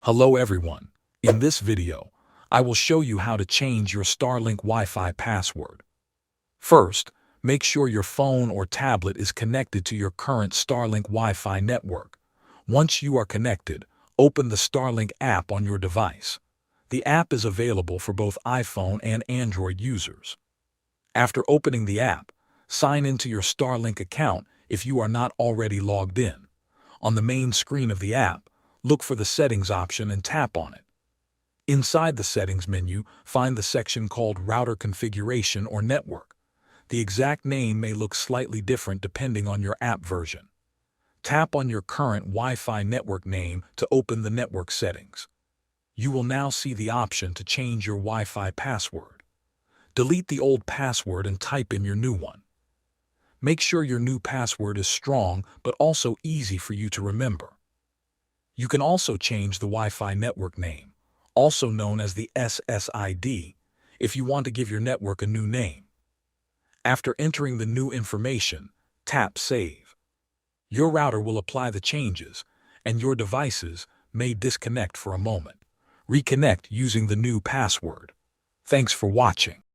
Hello everyone. In this video, I will show you how to change your Starlink Wi-Fi password. First, make sure your phone or tablet is connected to your current Starlink Wi-Fi network. Once you are connected, open the Starlink app on your device. The app is available for both iPhone and Android users. After opening the app, sign into your Starlink account if you are not already logged in. On the main screen of the app, look for the Settings option and tap on it. Inside the Settings menu, find the section called Router Configuration or Network. The exact name may look slightly different depending on your app version. Tap on your current Wi-Fi network name to open the network settings. You will now see the option to change your Wi-Fi password. Delete the old password and type in your new one. Make sure your new password is strong but also easy for you to remember. You can also change the Wi-Fi network name, also known as the SSID, if you want to give your network a new name. After entering the new information, tap Save. Your router will apply the changes, and your devices may disconnect for a moment. Reconnect using the new password. Thanks for watching.